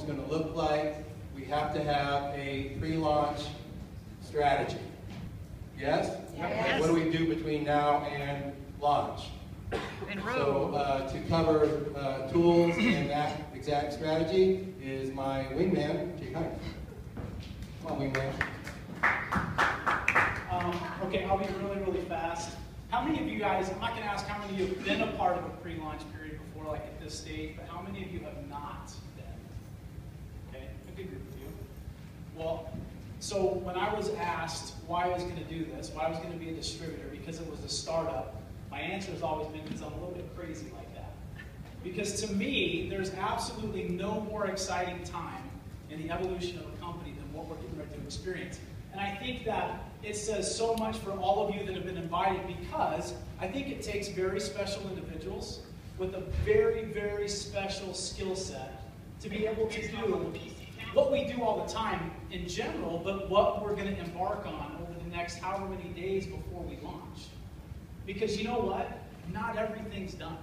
going to look like, we have to have a pre-launch strategy. Yes? Yes. What do we do between now and launch? So to cover tools and that exact strategy is my wingman, Jake Hines. Come on, wingman. Okay, I'll be really fast. How many of you guys, I'm not going to ask how many of you have been a part of a pre-launch period before, like at this stage, but how many of you have not been? Okay, a good group of you. Well, so when I was asked why I was going to do this, why I was going to be a distributor, because it was a startup, my answer has always been because I'm a little bit crazy like that. Because to me, there's absolutely no more exciting time in the evolution of a company than what we're getting ready to experience. And I think that it says so much for all of you that have been invited, because I think it takes very special individuals with a very special skill set to be able to do what we do all the time in general, but what we're going to embark on over the next however many days before we launch. Because you know what? Not everything's done.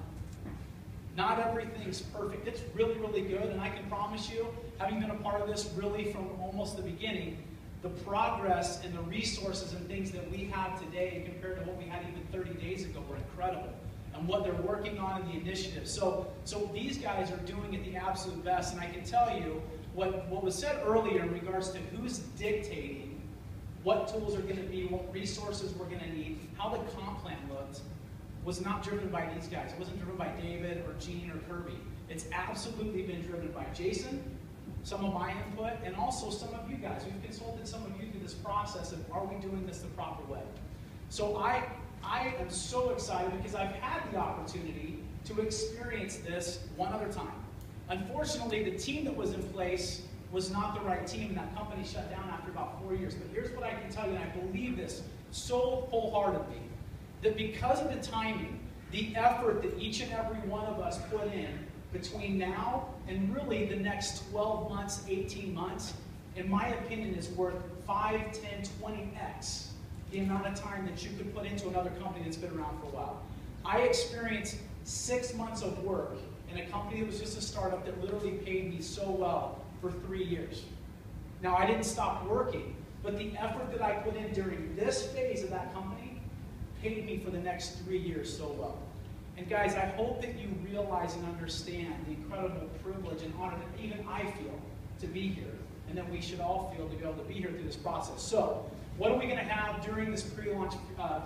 Not everything's perfect. It's really good, and I can promise you, having been a part of this really from almost the beginning, the progress and the resources and things that we have today compared to what we had even 30 days ago were incredible. And what they're working on in the initiative. So these guys are doing it the absolute best, and I can tell you what was said earlier in regards to who's dictating what tools are going to be, what resources we're going to need, how the comp plan looked, was not driven by these guys. It wasn't driven by David or Gene or Kirby. It's absolutely been driven by Jason, some of my input, and also some of you guys. We've consulted some of you through this process of, are we doing this the proper way? So I am so excited because I've had the opportunity to experience this one other time. Unfortunately, the team that was in place was not the right team, and that company shut down after about 4 years. But here's what I can tell you, and I believe this so wholeheartedly, that because of the timing, the effort that each and every one of us put in between now and really the next 12 months, 18 months, in my opinion, is worth 5, 10, 20x the amount of time that you could put into another company that's been around for a while. I experienced 6 months of work in a company that was just a startup that literally paid me so well for 3 years. Now, I didn't stop working, but the effort that I put in during this phase of that company paid me for the next 3 years so well. And guys, I hope that you realize and understand the incredible privilege and honor that even I feel to be here, and that we should all feel to be able to be here through this process. So, what are we going to have during this pre-launch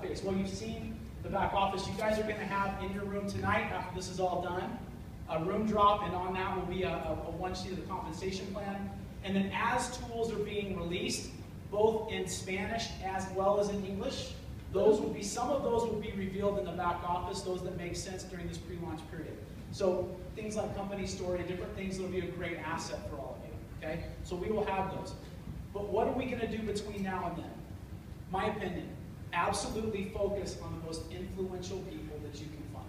phase? Well, you've seen the back office. You guys are going to have in your room tonight, after this is all done, a room drop, and on that will be a one-sheet of the compensation plan. And then as tools are being released, both in Spanish as well as in English, some of those will be revealed in the back office, those that make sense during this pre-launch period. So things like company story, different things that will be a great asset for all of you, okay? So we will have those. But what are we going to do between now and then? My opinion, absolutely focus on the most influential people that you can find.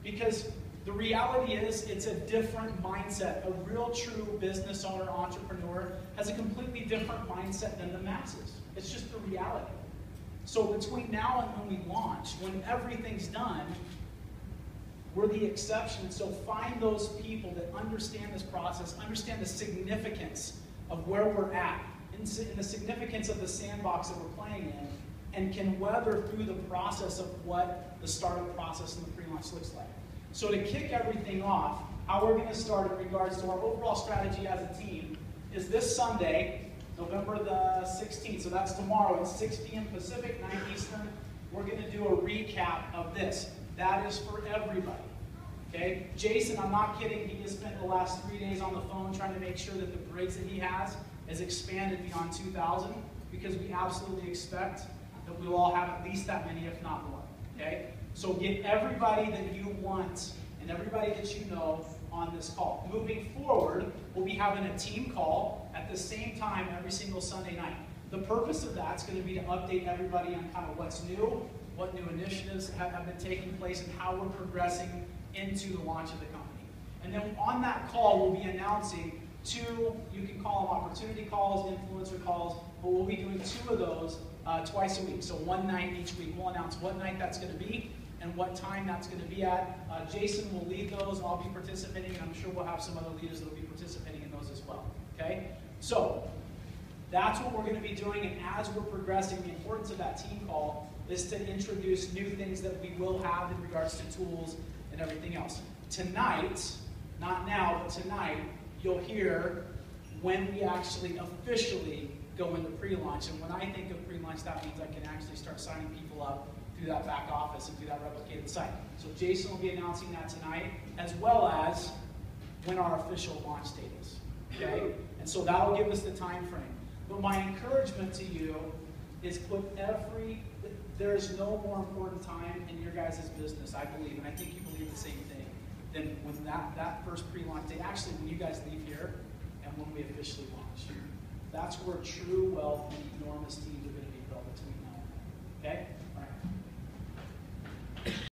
Because the reality is, it's a different mindset. A real true business owner, entrepreneur, has a completely different mindset than the masses. It's just the reality. So between now and when we launch, when everything's done, we're the exception. So find those people that understand this process, understand the significance of where we're at, and the significance of the sandbox that we're playing in, and can weather through the process of what the startup process and the pre-launch looks like. So to kick everything off, how we're going to start in regards to our overall strategy as a team is this Sunday, November the 16th, so that's tomorrow at 6 p.m. Pacific, 9 Eastern, we're going to do a recap of this. That is for everybody. Okay? Jason, I'm not kidding, he has spent the last 3 days on the phone trying to make sure that the bridge that he has expanded beyond 2,000, because we absolutely expect that we will all have at least that many, if not more. Okay? So get everybody that you want and everybody that you know on this call. Moving forward, we'll be having a team call at the same time every single Sunday night. The purpose of that is going to be to update everybody on kind of what's new, what new initiatives have been taking place, and how we're progressing into the launch of the company. And then on that call, we'll be announcing 2, you can call them opportunity calls, influencer calls, but we'll be doing 2 of those twice a week. So one night each week. We'll announce what night that's going to be and what time that's going to be at. Jason will lead those. I'll be participating, and I'm sure we'll have some other leaders that will be participating in those as well. So that's what we're going to be doing, and as we're progressing, the importance of that team call is to introduce new things that we will have in regards to tools and everything else. Tonight, not now, but tonight, you'll hear when we actually officially go into pre-launch. And when I think of pre-launch, that means I can actually start signing people up through that back office and through that replicated site. So Jason will be announcing that tonight, as well as when our official launch date is. Okay? And so that'll give us the time frame. But my encouragement to you is there's no more important time in your guys' business, I believe, and I think you believe the same thing, than when that first pre-launch day, actually when you guys leave here and when we officially launch. That's where true wealth and enormous teams are going to be built between now and then. Okay?